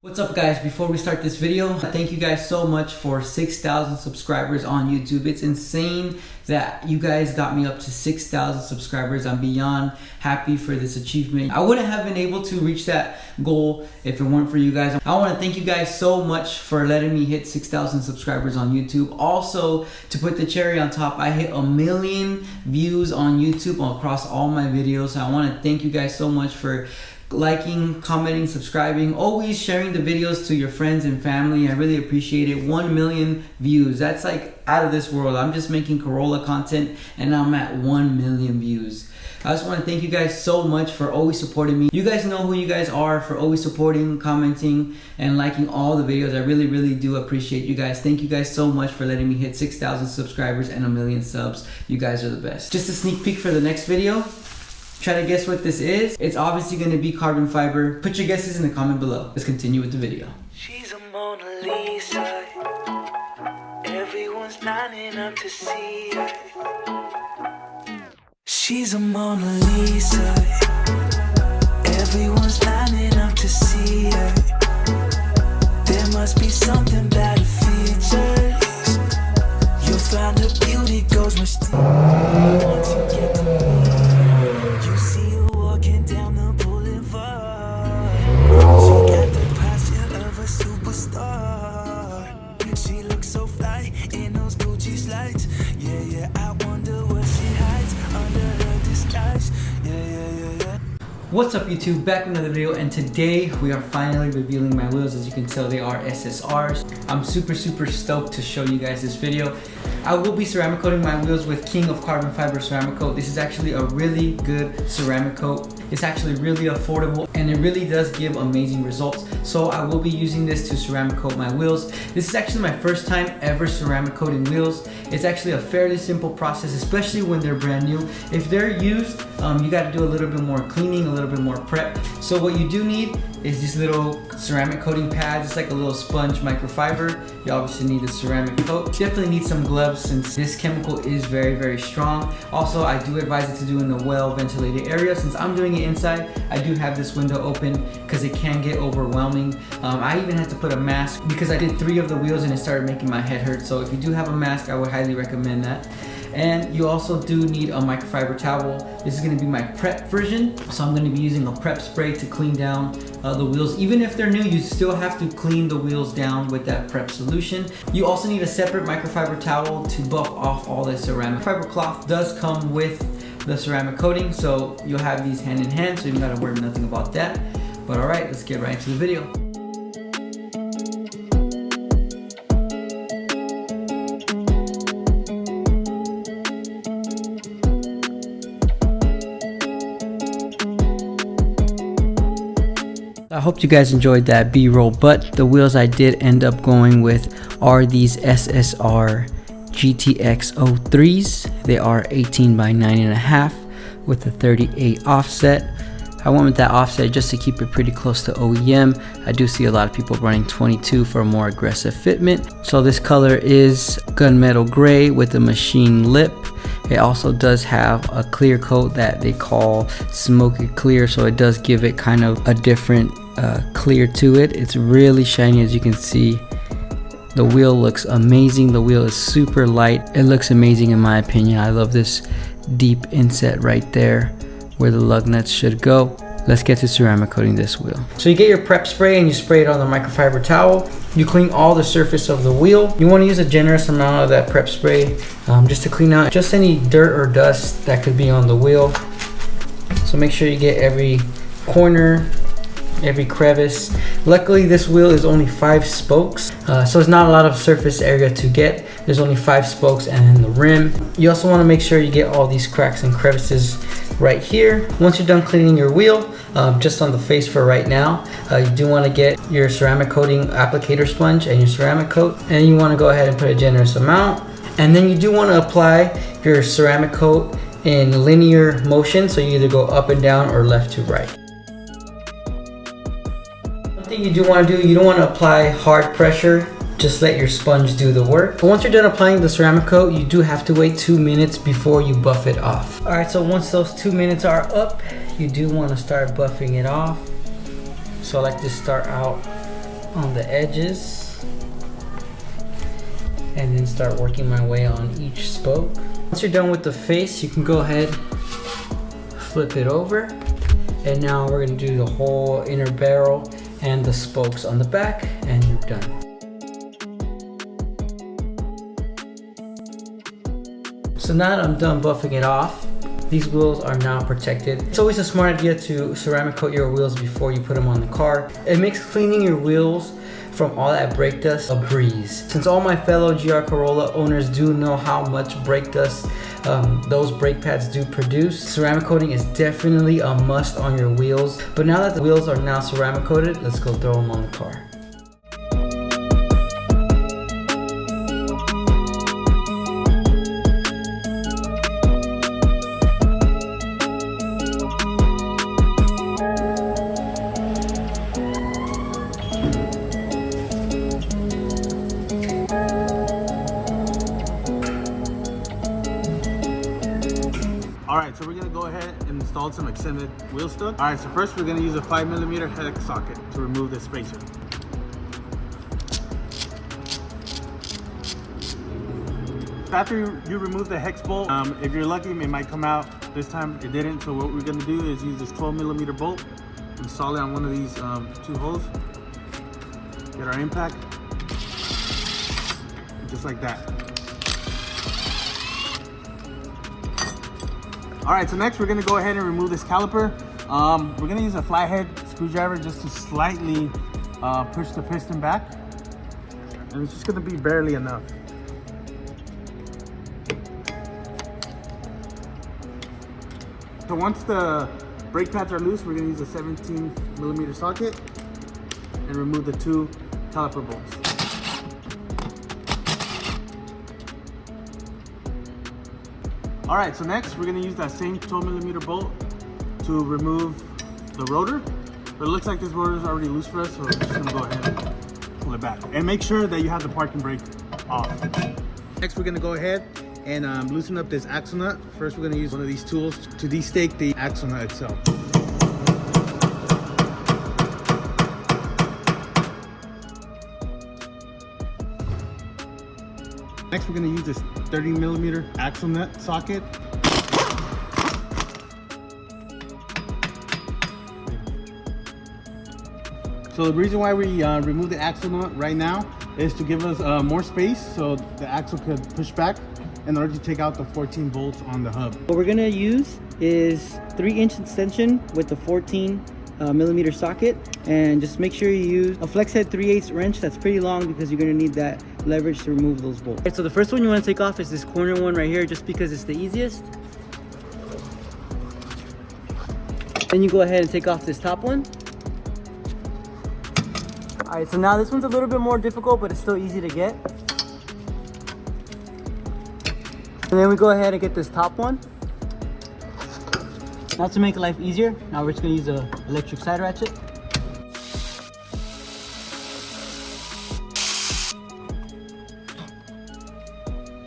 What's up guys, before we start this video, thank you guys so much for 6,000 subscribers on YouTube. It's insane that you guys got me up to 6,000 subscribers. I'm beyond happy for this achievement. I wouldn't have been able to reach that goal if it weren't for you guys. I want to thank you guys so much for letting me hit 6,000 subscribers on YouTube. Also, to put the cherry on top, I hit 1 million views on YouTube across all my videos. So I want to thank you guys so much for liking, commenting, subscribing, always sharing the videos to your friends and family. I really appreciate it. 1 million views. That's like out of this world. I'm just making Corolla content and I'm at 1 million views. I just want to thank you guys so much for always supporting me. You guys know who you guys are, for always supporting, commenting, and liking all the videos. I really do appreciate you guys. Thank you guys so much for letting me hit 6,000 subscribers and 1 million subs. You guys are the best. Just a sneak peek for the next video. Try to guess what this is. It's obviously going to be carbon fiber. Put your guesses in the comment below. Let's continue with the video. She's a Mona Lisa. Everyone's lining up to see her. She's a Mona Lisa. Everyone's lining up to see her. There must be something about her features. You'll find her beauty goes much deeper once you get to know her. You see her walking down the boulevard. She got the posture of a superstar. She looks so fly in those Gucci slides. Yeah, I wonder what she hides under her disguise. Yeah. What's up YouTube, back with another video, and today we are finally revealing my wheels. As you can tell, they are SSRs. I'm super stoked to show you guys this video. I will be ceramic coating my wheels with King of Carbon Fiber ceramic coat. This is actually a really good ceramic coat. It's actually really affordable and it really does give amazing results. So I will be using this to ceramic coat my wheels. This is actually my first time ever ceramic coating wheels. It's actually a fairly simple process, especially when they're brand new. If they're used, you got to do a little bit more cleaning, a little bit more prep. So what you do need is these little ceramic coating pads. It's like a little sponge microfiber. You obviously need the ceramic coat. Definitely need some gloves since this chemical is very strong. Also, I do advise it to do in a well ventilated area. Since I'm doing it inside, I do have this window open because it can get overwhelming. I even had to put a mask because I did 3 of the wheels and it started making my head hurt. So if you do have a mask, I would highly recommend that. And you also do need a microfiber towel. This is going to be my prep version. So I'm going to be using a prep spray to clean down the wheels. Even if they're new, you still have to clean the wheels down with that prep solution. You also need a separate microfiber towel to buff off all the ceramic. Fiber cloth does come with the ceramic coating, so you'll have these hand in hand, so you don't got to worry nothing about that. But alright, let's get right into the video. I hope you guys enjoyed that B-roll, but the wheels I did end up going with are these SSR GTX3X. They are 18 by 9.5 with a 38 offset. I went with that offset just to keep it pretty close to OEM. I do see a lot of people running 22 for a more aggressive fitment. So this color is gunmetal gray with a machine lip. It also does have a clear coat that they call smoky clear, so it does give it kind of a different clear to it. It's really shiny, as you can see. The wheel looks amazing. The wheel is super light. It looks amazing in my opinion. I love this deep inset right there where the lug nuts should go. Let's get to ceramic coating this wheel. So you get your prep spray and you spray it on the microfiber towel. You clean all the surface of the wheel. You want to use a generous amount of that prep spray just to clean out just any dirt or dust that could be on the wheel. So make sure you get every corner, every crevice. Luckily this wheel is only 5 spokes, so it's not a lot of surface area to get. There's only 5 spokes and the rim. You also want to make sure you get all these cracks and crevices right here. Once you're done cleaning your wheel, just on the face for right now, you do want to get your ceramic coating applicator sponge and your ceramic coat, and you want to go ahead and put a generous amount. And then you do want to apply your ceramic coat in linear motion, so you either go up and down or left to right. One thing you do want to do, you don't want to apply hard pressure. Just let your sponge do the work. But once you're done applying the ceramic coat, you do have to wait 2 minutes before you buff it off. Alright, so once those 2 minutes are up, you do want to start buffing it off. So I like to start out on the edges and then start working my way on each spoke. Once you're done with the face, you can go ahead, flip it over, and now we're gonna do the whole inner barrel and the spokes on the back, and you're done. So now that I'm done buffing it off, these wheels are now protected. It's always a smart idea to ceramic coat your wheels before you put them on the car. It makes cleaning your wheels from all that brake dust a breeze. Since all my fellow GR Corolla owners do know how much brake dust those brake pads do produce, ceramic coating is definitely a must on your wheels. But now that the wheels are now ceramic coated, let's go throw them on the car. Alright, so we're going to go ahead and install some extended wheel stud. Alright, so first we're going to use a 5mm hex socket to remove the spacer. After you remove the hex bolt, if you're lucky, it might come out. This time it didn't, so what we're going to do is use this 12mm bolt, install it on one of these 2 holes, get our impact, just like that. Alright, so next we're going to go ahead and remove this caliper. We're going to use a flathead screwdriver just to slightly push the piston back. And it's just going to be barely enough. So once the brake pads are loose, we're going to use a 17mm socket and remove the 2 caliper bolts. Alright, so next we're going to use that same 12mm bolt to remove the rotor. But it looks like this rotor is already loose for us, so we're just going to go ahead and pull it back. And make sure that you have the parking brake off. Next we're going to go ahead and loosen up this axle nut. First we're going to use one of these tools to de-stake the axle nut itself. Next we're going to use this 30mm axle nut socket. So the reason why we remove the axle nut right now is to give us more space so the axle could push back in order to take out the 14 bolts on the hub. What we're going to use is 3-inch extension with the 14mm socket, and just make sure you use a flex head 3/8 wrench. That's pretty long because you're going to need that leverage to remove those bolts. Okay, so the first one you want to take off is this corner one right here, just because it's the easiest. Then you go ahead and take off this top one. Alright, so now this one's a little bit more difficult, but it's still easy to get. And then we go ahead and get this top one. Now to make life easier, now we're just going to use an electric side ratchet.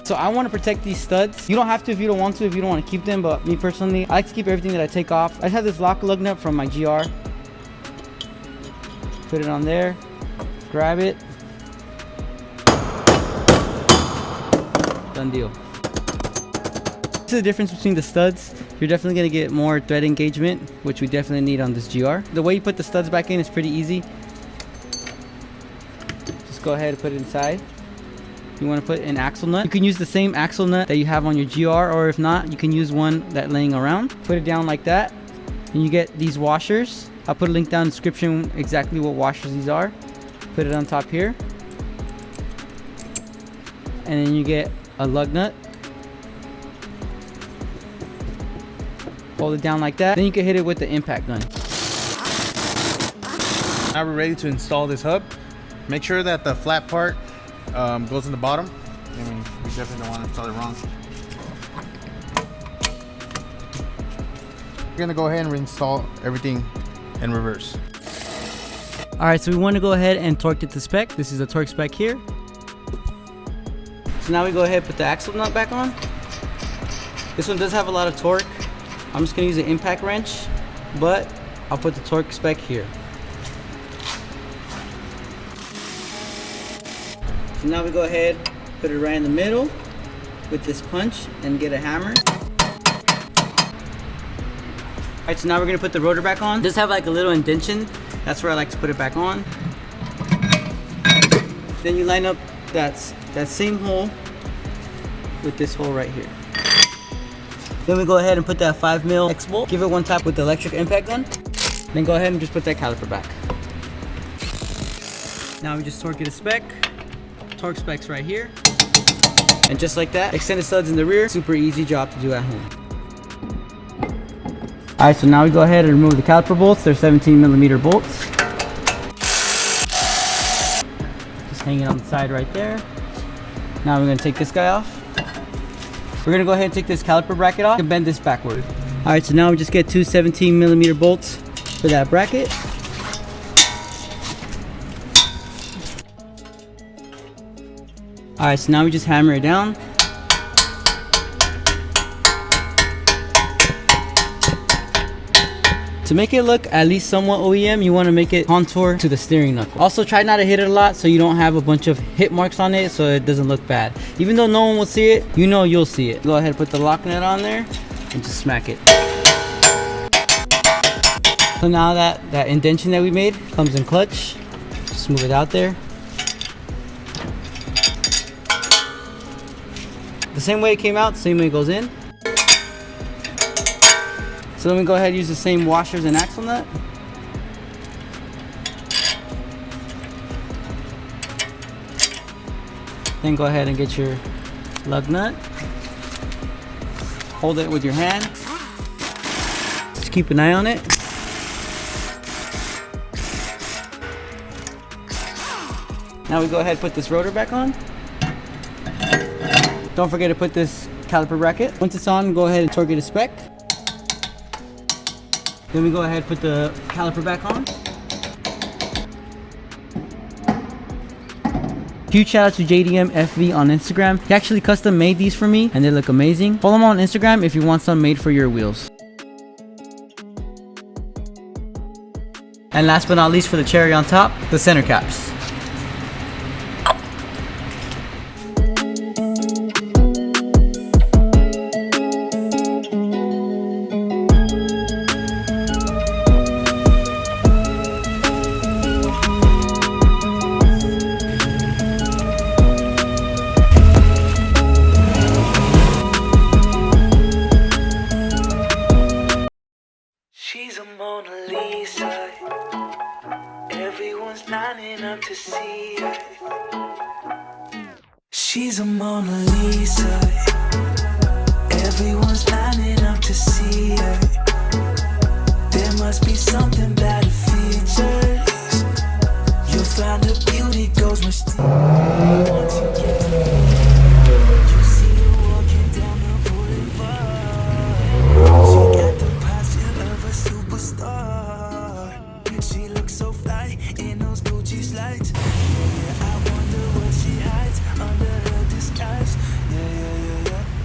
So I want to protect these studs. You don't have to if you don't want to, if you don't want to keep them, but me personally, I like to keep everything that I take off. I have this lock lug nut from my GR. Put it on there, grab it. Done deal. This is the difference between the studs. You're definitely going to get more thread engagement, which we definitely need on this GR. The way you put the studs back in is pretty easy. Just go ahead and put it inside. You want to put an axle nut. You can use the same axle nut that you have on your GR, or if not, you can use one that's laying around. Put it down like that, and you get these washers. I'll put a link down in the description exactly what washers these are. Put it on top here. And then you get a lug nut. Hold it down like that. Then you can hit it with the impact gun. Now we're ready to install this hub. Make sure that the flat part goes in the bottom. I mean, we definitely don't want to install it wrong. We're gonna go ahead and reinstall everything in reverse. All right, so we want to go ahead and torque it to spec. This is the torque spec here. So now we go ahead and put the axle nut back on. This one does have a lot of torque. I'm just gonna use an impact wrench, but I'll put the torque spec here. So now we go ahead, put it right in the middle with this punch and get a hammer. Alright, so now we're gonna put the rotor back on. It does have like a little indentation. That's where I like to put it back on. Then you line up that same hole with this hole right here. Then we go ahead and put that 5mm X bolt. Give it one tap with the electric impact gun. Then go ahead and just put that caliper back. Now we just torque it a spec. Torque specs right here. And just like that, extended studs in the rear. Super easy job to do at home. Alright, so now we go ahead and remove the caliper bolts. They're 17mm bolts. Just hang it on the side right there. Now we're going to take this guy off. We're going to go ahead and take this caliper bracket off and bend this backward. Alright, so now we just get two 17mm bolts for that bracket. Alright, so now we just hammer it down. To make it look at least somewhat OEM, you want to make it contour to the steering knuckle. Also, try not to hit it a lot so you don't have a bunch of hit marks on it so it doesn't look bad. Even though no one will see it, you know you'll see it. Go ahead and put the lock nut on there and just smack it. So now that indentation that we made comes in clutch. Just move it out there. The same way it came out, same way it goes in. So then we go ahead and use the same washers and axle nut. Then go ahead and get your lug nut. Hold it with your hand. Just keep an eye on it. Now we go ahead and put this rotor back on. Don't forget to put this caliper bracket. Once it's on, go ahead and torque it to spec. Then we go ahead and put the caliper back on. Huge shout out to JDM FV on Instagram. He actually custom made these for me and they look amazing. Follow him on Instagram if you want some made for your wheels. And last but not least, for the cherry on top, the center caps. She's a Mona Lisa. Everyone's lining up to see her. She's a Mona Lisa. Everyone's lining up to see her. There must be something about her features. You'll find her beauty goes much deeper once you get to know her. You see her walking down the boulevard. She got the posture of a superstar. She